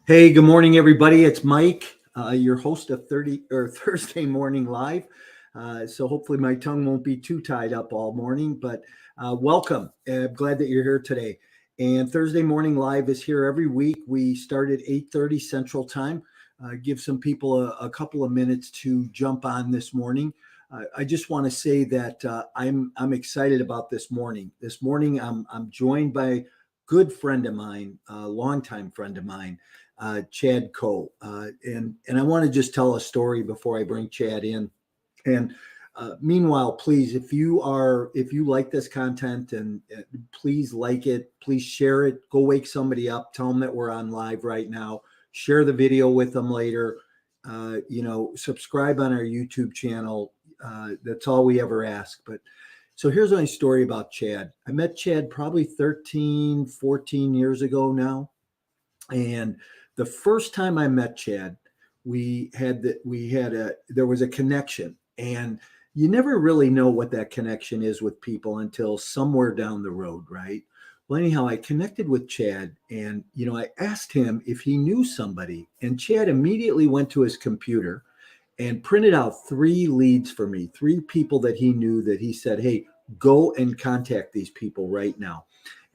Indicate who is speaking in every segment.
Speaker 1: Hey, good morning, everybody. It's Mike, your host of 30 or Thursday Morning Live. So hopefully my tongue won't be too tied up all morning, but welcome. I'm glad that you're here today. And Thursday Morning Live is here every week. We start at 8:30 Central Time. Give some people a couple of minutes to jump on this morning. I just want to say that I'm excited about this morning. This morning I'm joined by a good friend of mine, a longtime friend of mine, Chad Coe. And I want to just tell a story before I bring Chad in. And meanwhile, please, if you like this content, and please like it, please share it. Go wake somebody up. Tell them that we're on live right now. Share the video with them later. Subscribe on our YouTube channel. That's all we ever ask. But so here's my story about Chad. I met Chad probably 13, 14 years ago now. And the first time I met Chad, there was a connection, and you never really know what that connection is with people until somewhere down the road, right? Well, anyhow, I connected with Chad, and I asked him if he knew somebody, and Chad immediately went to his computer and printed out three leads for me, three people that he knew that he said, "Hey, go and contact these people right now."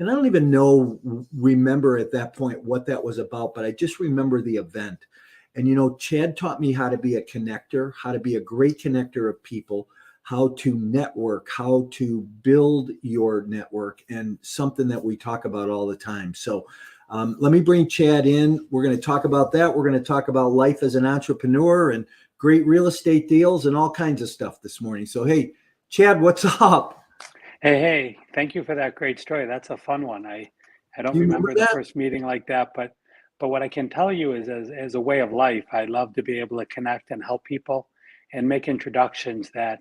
Speaker 1: And I don't even remember at that point what that was about, but I just remember the event. And Chad taught me how to be a connector, how to be a great connector of people, how to network, how to build your network, and something that we talk about all the time. So let me bring Chad in. We're going to talk about that. We're going to talk about life as an entrepreneur and great real estate deals and all kinds of stuff this morning. So, hey, Chad, what's up?
Speaker 2: Hey, thank you for that great story. That's a fun one. I don't
Speaker 1: Do you remember
Speaker 2: remember the
Speaker 1: that?
Speaker 2: first meeting like that, but what I can tell you is as a way of life, I love to be able to connect and help people and make introductions that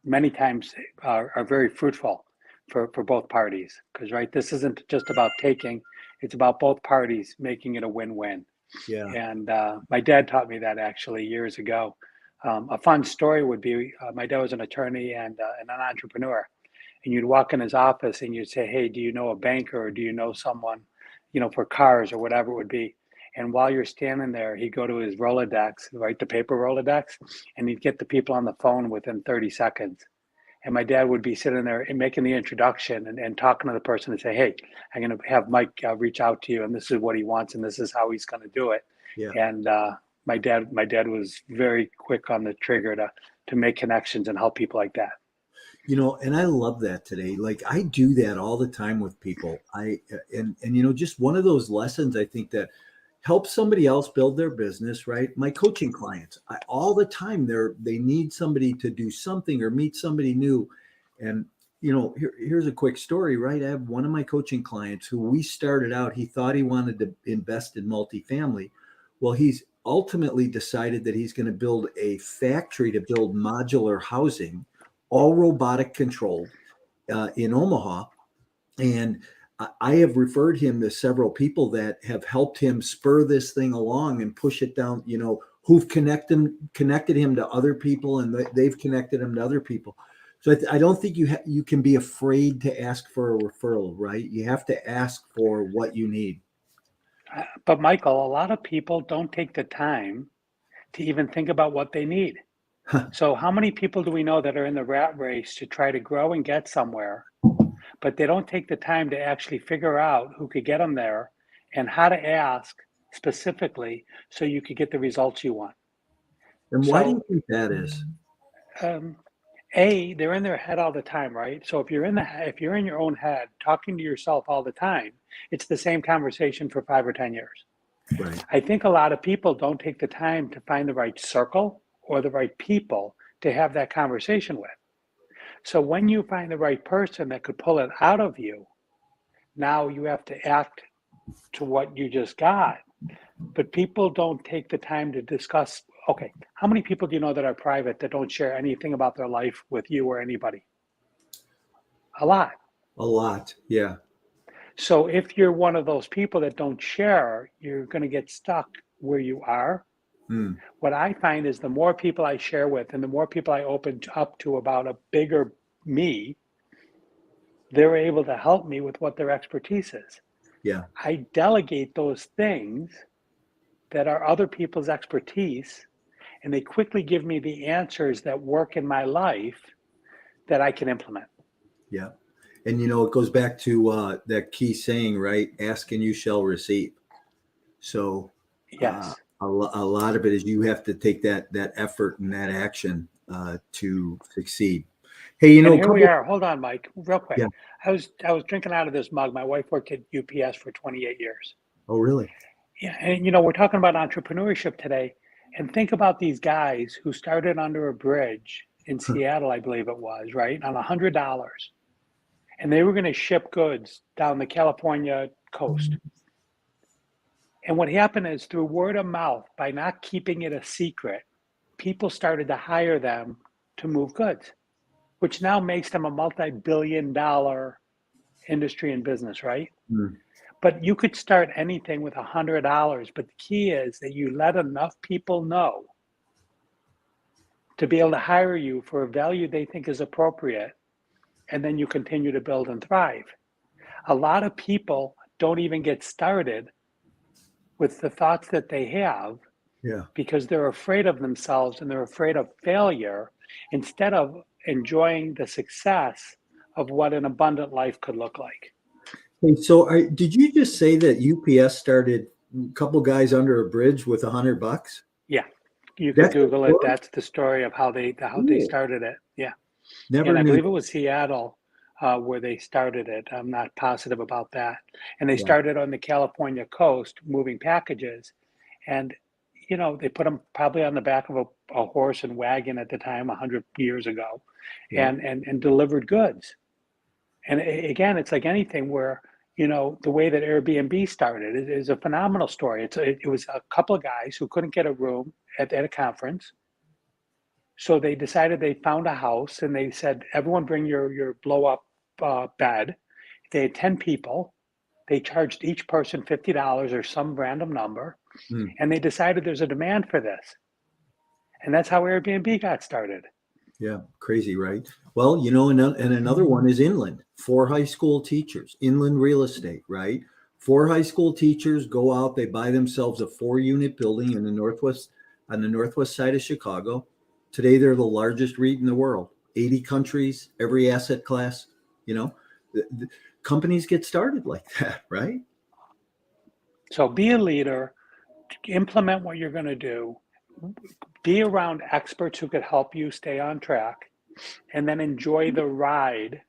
Speaker 2: many times are very fruitful for both parties. Because right, this isn't just about taking, it's about both parties making it a win-win.
Speaker 1: Yeah.
Speaker 2: And my dad taught me that actually years ago. A fun story would be my dad was an attorney and an entrepreneur, and you'd walk in his office and you'd say, "Hey, do you know a banker or do you know someone, for cars or whatever it would be?" And while you're standing there, he'd go to his Rolodex, right, the paper Rolodex, and he'd get the people on the phone within 30 seconds. And my dad would be sitting there and making the introduction and talking to the person and say, "Hey, I'm going to have Mike reach out to you, and this is what he wants, and this is how he's going to do it."
Speaker 1: Yeah.
Speaker 2: And my dad was very quick on the trigger to make connections and help people like that.
Speaker 1: And I love that today. Like I do that all the time with people. And just one of those lessons I think that helps somebody else build their business, right? My coaching clients, all the time they need somebody to do something or meet somebody new. And here's a quick story, right? I have one of my coaching clients who we started out, he thought he wanted to invest in multifamily. Well, he's ultimately decided that he's going to build a factory to build modular housing, all robotic controlled, in Omaha. And I have referred him to several people that have helped him spur this thing along and push it down, who've connected him to other people, and they've connected him to other people. So I don't think you can be afraid to ask for a referral, right? You have to ask for what you need.
Speaker 2: But Michael, a lot of people don't take the time to even think about what they need. So how many people do we know that are in the rat race to try to grow and get somewhere, but they don't take the time to actually figure out who could get them there and how to ask specifically so you could get the results you want.
Speaker 1: And why do you
Speaker 2: So,
Speaker 1: think that is?
Speaker 2: um, they're in their head all the time, right? So if you're in your own head talking to yourself all the time, it's the same conversation for 5 or 10 years.
Speaker 1: Right.
Speaker 2: I think a lot of people don't take the time to find the right circle or the right people to have that conversation with. So when you find the right person that could pull it out of you, now you have to act to what you just got. But people don't take the time to discuss, okay, how many people do you know that are private that don't share anything about their life with you or anybody? A lot.
Speaker 1: A lot. Yeah.
Speaker 2: So if you're one of those people that don't share, you're going to get stuck where you are.
Speaker 1: Mm.
Speaker 2: What I find is the more people I share with and the more people I open up to about a bigger me, they're able to help me with what their expertise is.
Speaker 1: Yeah.
Speaker 2: I delegate those things that are other people's expertise, and they quickly give me the answers that work in my life that I can implement.
Speaker 1: Yeah. And it goes back to that key saying, right? Ask and you shall receive. So
Speaker 2: Yes.
Speaker 1: a lot of it is you have to take that effort and that action to succeed. Hey,
Speaker 2: And
Speaker 1: a
Speaker 2: here we
Speaker 1: couple.
Speaker 2: are. Hold on, Mike, real quick.
Speaker 1: Yeah.
Speaker 2: I was drinking out of this mug. My wife worked at UPS for 28 years.
Speaker 1: Oh, really?
Speaker 2: Yeah, and we're talking about entrepreneurship today. And think about these guys who started under a bridge in Seattle, I believe it was, right, on $100. And they were going to ship goods down the California coast. And what happened is through word of mouth, by not keeping it a secret, people started to hire them to move goods, which now makes them a multi-billion-dollar industry and business, right?
Speaker 1: Mm.
Speaker 2: But you could start anything with $100. But the key is that you let enough people know to be able to hire you for a value they think is appropriate, and then you continue to build and thrive. A lot of people don't even get started with the thoughts that they have
Speaker 1: Yeah.
Speaker 2: because they're afraid of themselves and they're afraid of failure instead of enjoying the success of what an abundant life could look like.
Speaker 1: Hey, so did you just say that UPS started a couple guys under a bridge with $100?
Speaker 2: Yeah, you could
Speaker 1: That's the
Speaker 2: Google it.
Speaker 1: story?
Speaker 2: That's the story of how they
Speaker 1: Cool.
Speaker 2: started it. Yeah, and
Speaker 1: Never
Speaker 2: I
Speaker 1: knew.
Speaker 2: believe it was Seattle where they started it. I'm not positive about that. And they
Speaker 1: Yeah.
Speaker 2: started on the California coast moving packages, and they put them probably on the back of a horse and wagon at the time 100 years ago,
Speaker 1: Yeah.
Speaker 2: and delivered goods. And again, it's like anything where the way that Airbnb started is a phenomenal story. It was a couple of guys who couldn't get a room at a conference, so they decided they found a house and they said, everyone bring your blow up bed. They had 10 people. They charged each person $50 or some random number,
Speaker 1: Mm.
Speaker 2: and they decided there's a demand for this. And that's how Airbnb got started.
Speaker 1: Yeah. Crazy, right? Well, and another one is inland. 4 high school teachers, inland real estate, right? 4 high school teachers go out, they buy themselves a 4 unit building in the northwest on the northwest side of Chicago. Today, they're the largest REIT in the world. 80 countries, every asset class. The companies get started like that, right?
Speaker 2: So be a leader, implement what you're going to do, be around experts who could help you stay on track, and then enjoy the ride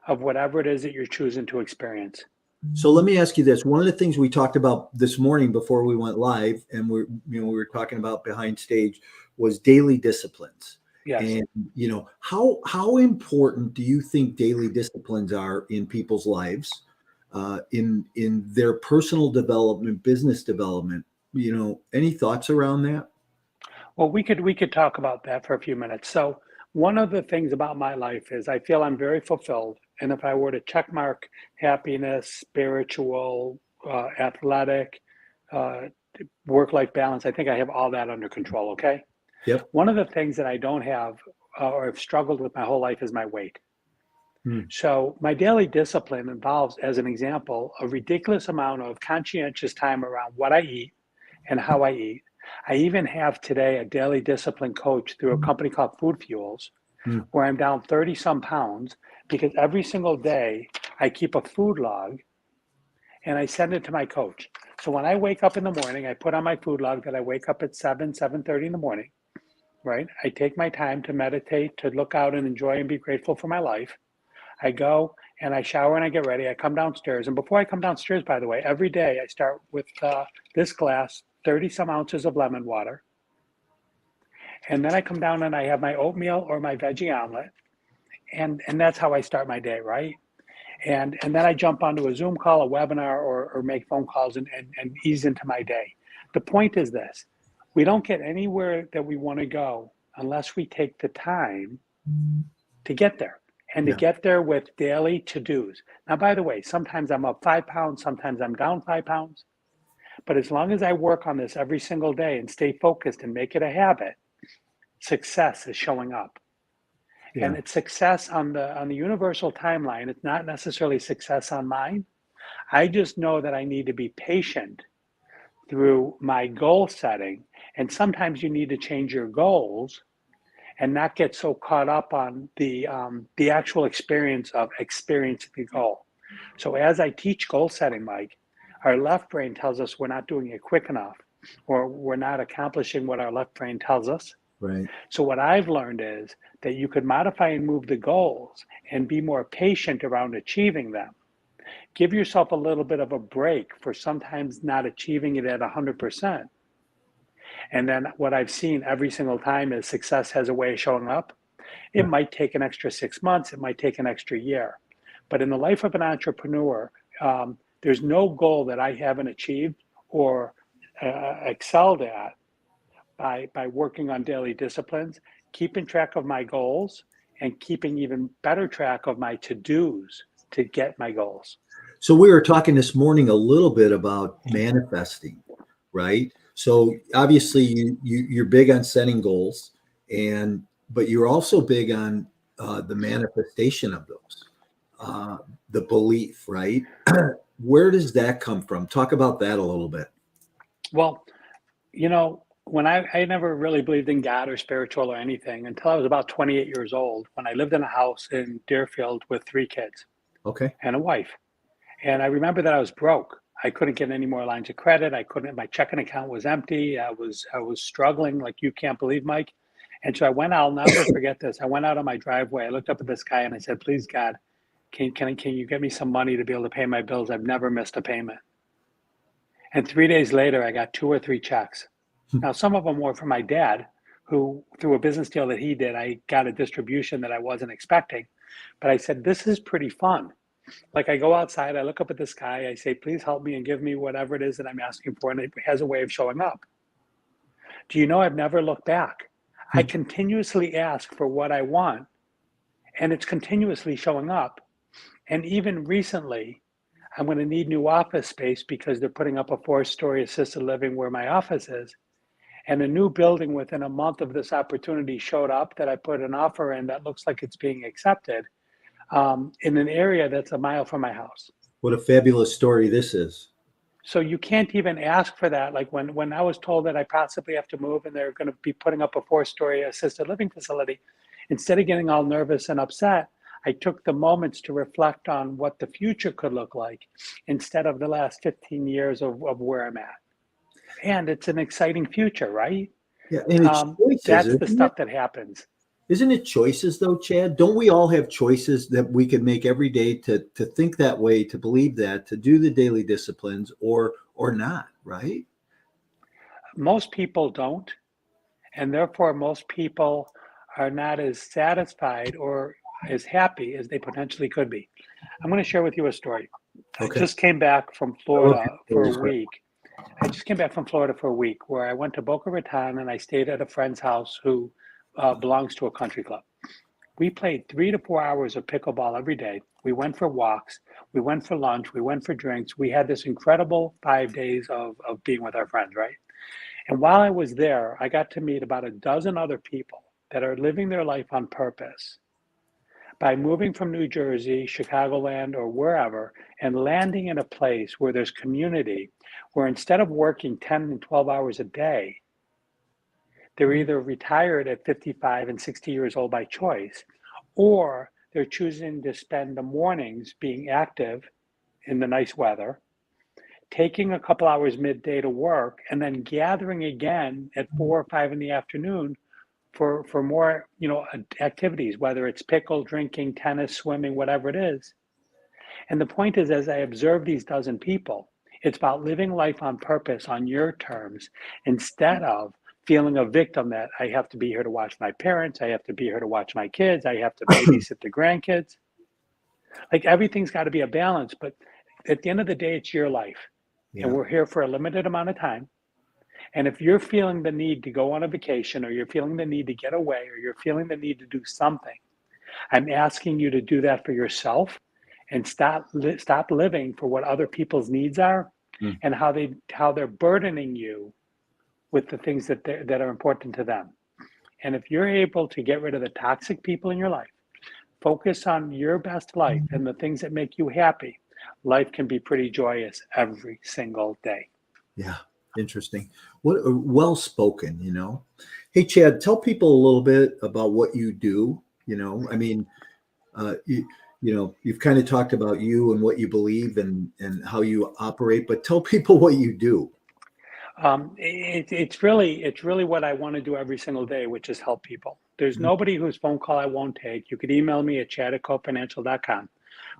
Speaker 2: of whatever it is that you're choosing to experience.
Speaker 1: So let me ask you this. One of the things we talked about this morning before we went live, and we were talking about behind stage, was daily disciplines.
Speaker 2: Yes.
Speaker 1: And how important do you think daily disciplines are in people's lives, in their personal development, business development? Any thoughts around that?
Speaker 2: Well, we could talk about that for a few minutes. So one of the things about my life is I feel I'm very fulfilled. And if I were to check mark happiness, spiritual, athletic, uh, work-life balance, I think I have all that under control. Okay.
Speaker 1: Yep.
Speaker 2: One of the things that I don't have or have struggled with my whole life is my weight.
Speaker 1: Hmm.
Speaker 2: So my daily discipline involves, as an example, a ridiculous amount of conscientious time around what I eat and how I eat. I even have today a daily discipline coach through a company called Food Fuels,
Speaker 1: Hmm.
Speaker 2: where I'm down 30 some pounds because every single day I keep a food log and I send it to my coach. So when I wake up in the morning, I put on my food log that I wake up at 7:30 in the morning, right? I take my time to meditate, to look out and enjoy and be grateful for my life. I go and I shower and I get ready. I come downstairs. And before I come downstairs, by the way, every day I start with this glass, 30 some ounces of lemon water. And then I come down and I have my oatmeal or my veggie omelet. And that's how I start my day, right? And then I jump onto a Zoom call, a webinar, or make phone calls and ease into my day. The point is this: we don't get anywhere that we want to go unless we take the time to get there. And to
Speaker 1: Yeah.
Speaker 2: get there with daily to-dos. Now, by the way, sometimes I'm up 5 pounds, sometimes I'm down 5 pounds. But as long as I work on this every single day and stay focused and make it a habit, success is showing up. And
Speaker 1: Yeah.
Speaker 2: it's success on the universal timeline. It's not necessarily success on mine. I just know that I need to be patient through my goal setting. And sometimes you need to change your goals and not get so caught up on the actual experience of experiencing the goal. So as I teach goal setting, Mike, our left brain tells us we're not doing it quick enough, or we're not accomplishing what our left brain tells us.
Speaker 1: Right.
Speaker 2: So what I've learned is that you could modify and move the goals and be more patient around achieving them. Give yourself a little bit of a break for sometimes not achieving it at 100%. And then what I've seen every single time is success has a way of showing up. It might take an extra 6 months, it might take an extra year. But in the life of an entrepreneur, there's no goal that I haven't achieved or excelled at by working on daily disciplines, keeping track of my goals, and keeping even better track of my to-dos to get my goals.
Speaker 1: So we were talking this morning a little bit about manifesting, right? So obviously you're big on setting goals, but you're also big on the manifestation of those, the belief, right? Where does that come from? Talk about that a little bit.
Speaker 2: Well, when I never really believed in God or spiritual or anything until I was about 28 years old, when I lived in a house in Deerfield with 3 kids
Speaker 1: Okay.
Speaker 2: and a wife. And I remember that I was broke. I couldn't get any more lines of credit. My checking account was empty. I was struggling like you can't believe, Mike. And so I'll never forget this. I went out on my driveway. I looked up at the sky and I said, please, God, can you get me some money to be able to pay my bills? I've never missed a payment. And 3 days later, I got 2 or 3 checks. Now, some of them were from my dad, who, through a business deal that he did, I got a distribution that I wasn't expecting. But I said, this is pretty fun. Like, I go outside, I look up at the sky, I say, please help me and give me whatever it is that I'm asking for. And it has a way of showing up. Do you know, I've never looked back. I continuously ask for what I want, and it's continuously showing up. And even recently, I'm going to need new office space because they're putting up a 4-story assisted living where my office is. And a new building within a month of this opportunity showed up that I put an offer in that looks like it's being accepted in an area that's a mile from my house.
Speaker 1: What a fabulous story this is.
Speaker 2: So you can't even ask for that. Like when I was told that I possibly have to move and they're going to be putting up a 4-story assisted living facility, instead of getting all nervous and upset, I took the moments to reflect on what the future could look like instead of the last 15 years of where I'm at. And it's an exciting future, right?
Speaker 1: Yeah, and it's choices.
Speaker 2: That's the stuff that happens.
Speaker 1: Isn't it choices though, Chad? Don't we all have choices that we can make every day to think that way, to believe that, to do the daily disciplines or not, right?
Speaker 2: Most people don't. And therefore, most people are not as satisfied or as happy as they potentially could be. I'm going to share with you a story.
Speaker 1: Okay.
Speaker 2: I just came back from Florida for a week. Where I went to Boca Raton and I stayed at a friend's house who belongs to a country club. We played 3 to 4 hours of pickleball every day. We went for walks. We went for lunch. We went for drinks. We had this incredible 5 days of being with our friends, right? And while I was there, I got to meet about a dozen other people that are living their life on purpose by moving from New Jersey, Chicagoland, or wherever, and landing in a place where there's community, where instead of working 10 and 12 hours a day, they're either retired at 55 and 60 years old by choice, or they're choosing to spend the mornings being active in the nice weather, taking a couple hours midday to work, and then gathering again at 4 or 5 in the afternoon for more, activities, whether it's pickle, drinking, tennis, swimming, whatever it is. And the point is, as I observe these dozen people, it's about living life on purpose on your terms instead of feeling a victim that I have to be here to watch my parents, I have to be here to watch my kids, I have to babysit the grandkids. Like, everything's got to be a balance, but at the end of the day, it's your life. Yeah. And we're here for a limited amount of time. And if you're feeling the need to go on a vacation, or you're feeling the need to get away, or you're feeling the need to do something, I'm asking you to do that for yourself and stop living for what other people's needs are and how they're burdening you with the things that are important to them. And if you're able to get rid of the toxic people in your life, focus on your best life and the things that make you happy, life can be pretty joyous every single day.
Speaker 1: Yeah. Interesting. What well spoken, Hey, Chad, tell people a little bit about what you do. I mean, you've kind of talked about you and what you believe and how you operate, but tell people what you do.
Speaker 2: It's really what I want to do every single day, which is help people. There's
Speaker 1: Mhm.
Speaker 2: nobody whose phone call I won't take. You could email me at chad@cofinancial.com.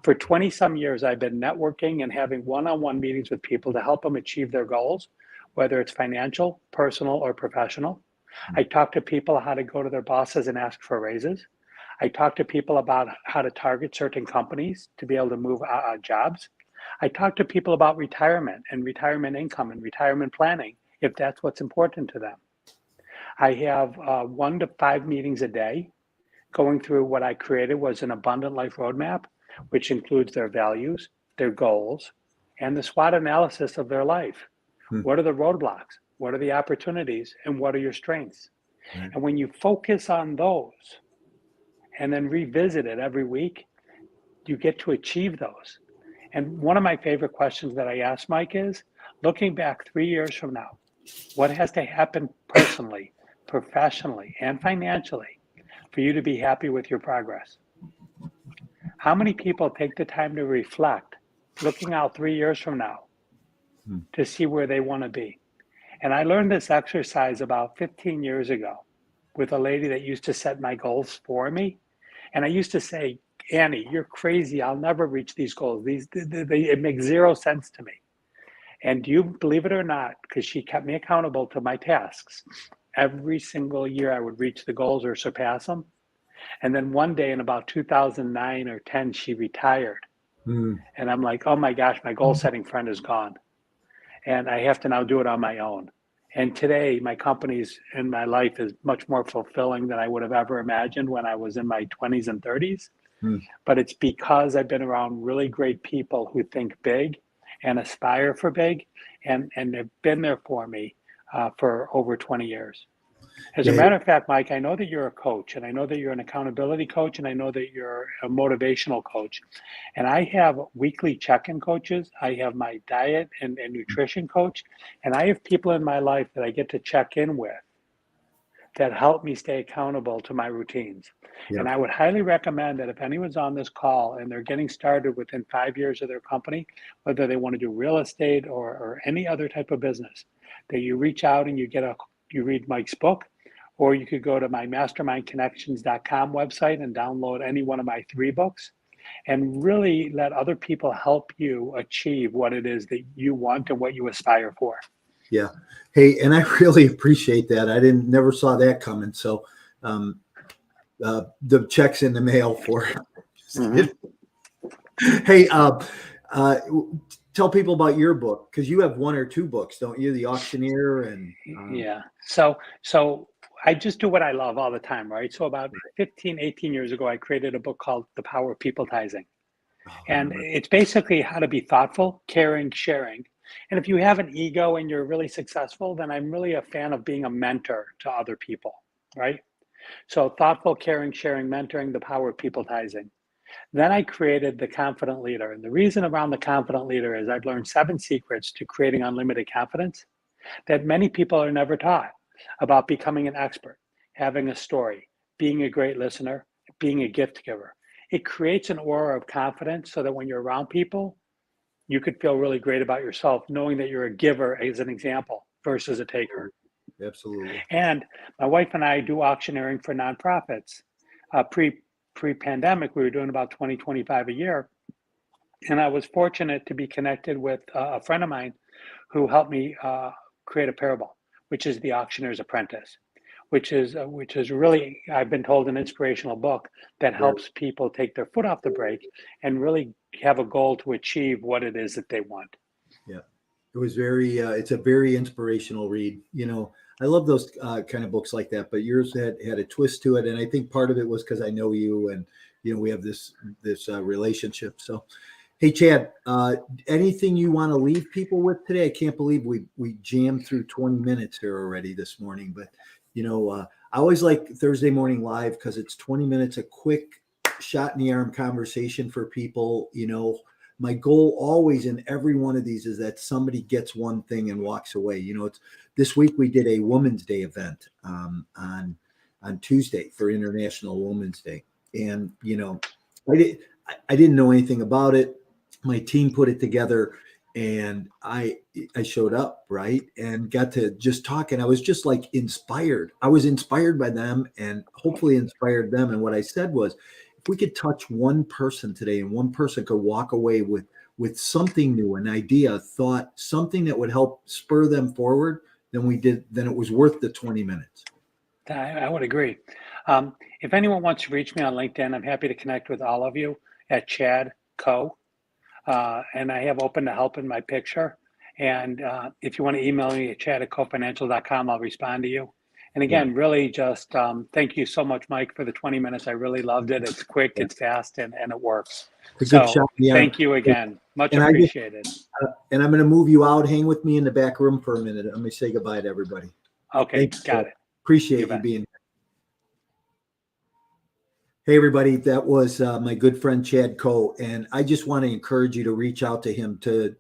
Speaker 2: For 20 some years, I've been networking and having one-on-one meetings with people to help them achieve their goals, whether it's financial, personal, or professional. I talk to people how to go to their bosses and ask for raises. I talk to people about how to target certain companies to be able to move jobs. I talk to people about retirement and retirement income and retirement planning, if that's what's important to them. I have 1 to 5 meetings a day. Going through what I created was an abundant life roadmap, which includes their values, their goals, and the SWOT analysis of their life.
Speaker 1: Hmm.
Speaker 2: What are the roadblocks? What are the opportunities? And what are your strengths?
Speaker 1: Right.
Speaker 2: And when you focus on those and then revisit it every week, you get to achieve those. And one of my favorite questions that I ask Mike is, looking back 3 years from now, what has to happen personally, professionally, and financially for you to be happy with your progress? How many people take the time to reflect, looking out 3 years from now,
Speaker 1: Hmm.
Speaker 2: to see where they want to be? And I learned this exercise about 15 years ago with a lady that used to set my goals for me. And I used to say, Annie, you're crazy. I'll never reach these goals. It makes zero sense to me. And do you believe it or not, because she kept me accountable to my tasks, every single year I would reach the goals or surpass them. And then one day in about 2009 or 10, she retired.
Speaker 1: Hmm.
Speaker 2: And I'm like, oh my gosh, my goal setting friend is gone. And I have to now do it on my own. And today, my company's and my life is much more fulfilling than I would have ever imagined when I was in my 20s and 30s.
Speaker 1: Hmm.
Speaker 2: But it's because I've been around really great people who think big and aspire for big, and have been there for me for over 20 years. As a
Speaker 1: Yeah.
Speaker 2: matter of fact, Mike, I know that you're a coach, and I know that you're an accountability coach, and I know that you're a motivational coach. And I have weekly check-in coaches. I have my diet and nutrition coach, and I have people in my life that I get to check in with that help me stay accountable to my routines.
Speaker 1: Yeah.
Speaker 2: And I would highly recommend that if anyone's on this call and they're getting started within 5 years of their company, whether they want to do real estate or any other type of business, that you reach out and you read Mike's book, or you could go to my mastermindconnections.com website and download any one of my 3 books and really let other people help you achieve what it is that you want and what you aspire for.
Speaker 1: Yeah. Hey, and I really appreciate that. I never saw that coming. So, um, the check's in the mail for.
Speaker 2: Mhm.
Speaker 1: Hey, uh, tell people about your book because you have 1 or 2 books, don't you? The Auctioneer and
Speaker 2: Yeah. So I just do what I love all the time, right? So about 15, 18 years ago, I created a book called The Power of People Pleasing.
Speaker 1: oh, I
Speaker 2: And
Speaker 1: remember.
Speaker 2: it's basically how to be thoughtful, caring, sharing. And if you have an ego and you're really successful, then I'm really a fan of being a mentor to other people, right? So thoughtful, caring, sharing, mentoring, the power of people pleasing. Then I created the confident leader. And the reason around the confident leader is I've learned 7 secrets to creating unlimited confidence that many people are never taught about becoming an expert, having a story, being a great listener, being a gift giver. It creates an aura of confidence so that when you're around people, you could feel really great about yourself, knowing that you're a giver as an example versus a taker.
Speaker 1: Absolutely.
Speaker 2: And my wife and I do auctioneering for nonprofits. Pre-pandemic, we were doing about 20, 25 a year. And I was fortunate to be connected with a friend of mine who helped me create a parable, which is The Auctioneer's Apprentice, which is really, I've been told, an inspirational book that
Speaker 1: Very,
Speaker 2: helps people take their foot off the brake and really have a goal to achieve what it is that they want.
Speaker 1: yeah. It was very. It's a very inspirational read. I love those kind of books like that. But yours had a twist to it, and I think part of it was because I know you, and we have this relationship. So, hey, Chad, anything you want to leave people with today? I can't believe we jammed through 20 minutes here already this morning. But I always like Thursday Morning Live because it's 20 minutes, a quick shot in the arm conversation for people. my goal always in every one of these is that somebody gets one thing and walks away. It's this week we did a Women's Day event on Tuesday for International Women's Day, and I didn't know anything about it. My team put it together, and I showed up, right, and got to just talk, and I was just like inspired. I was inspired by them, and hopefully inspired them. And what I said was, if we could touch one person today, and one person could walk away with something new, an idea, a thought, something that would help spur them forward, then it was worth the 20 minutes.
Speaker 2: I would agree. If anyone wants to reach me on LinkedIn, I'm happy to connect with all of you at Chad Co. And I have open to help in my picture. And if you want to email me at chad@cofinancial.com, I'll respond to you. And again, really just thank you so much, Mike, for the 20 minutes. I really loved it. It's quick, it's fast, and it works. So thank you again. Much appreciated.
Speaker 1: And I'm going to move you out. Hang with me in the back room for a minute. Let me say goodbye to everybody.
Speaker 2: Okay, got it.
Speaker 1: Appreciate you being here. Hey, everybody, that was my good friend Chad Coe, and I just want to encourage you to reach out to him to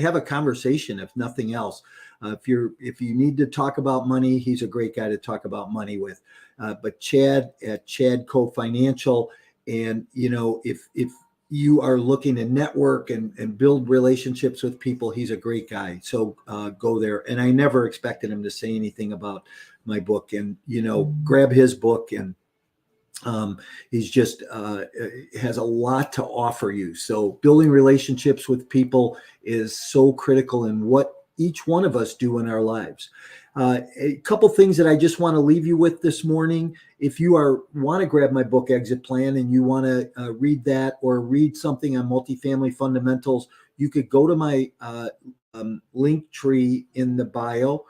Speaker 1: have a conversation, if nothing else. If you need to talk about money, he's a great guy to talk about money with. But Chad at Chad Co Financial, and if you are looking to network and build relationships with people, he's a great guy. So go there. And I never expected him to say anything about my book, and grab his book, and he's just has a lot to offer you. So building relationships with people is so critical in what each one of us do in our lives. A couple things that I just want to leave you with this morning. If you want to grab my book, Exit Plan, and you want to read that or read something on multifamily fundamentals, you could go to my link tree in the bio,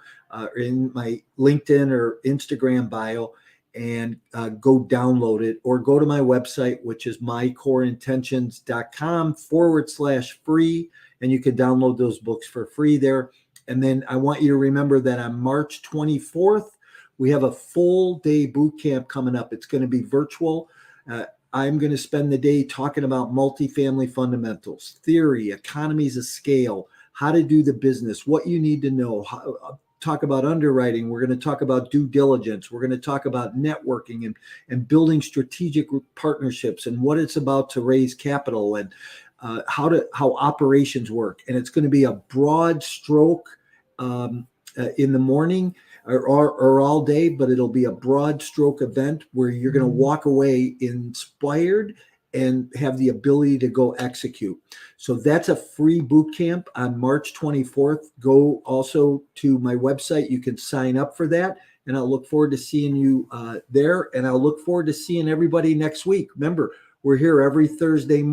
Speaker 1: in my LinkedIn or Instagram bio, and go download it, or go to my website, which is mycoreintentions.com/free, and you can download those books for free there. And then I want you to remember that on March 24th, we have a full day boot camp coming up. It's going to be virtual. I'm going to spend the day talking about multifamily fundamentals, theory, economies of scale, how to do the business, what you need to know, talk about underwriting. We're going to talk about due diligence. We're going to talk about networking and building strategic partnerships, and what it's about to raise capital, and how operations work. And it's going to be a broad stroke in the morning or all day, but it'll be a broad stroke event where you're going to walk away inspired and have the ability to go execute. So that's a free boot camp on March 24th. Go also to my website. You can sign up for that. And I'll look forward to seeing you there. And I'll look forward to seeing everybody next week. Remember, we're here every Thursday morning.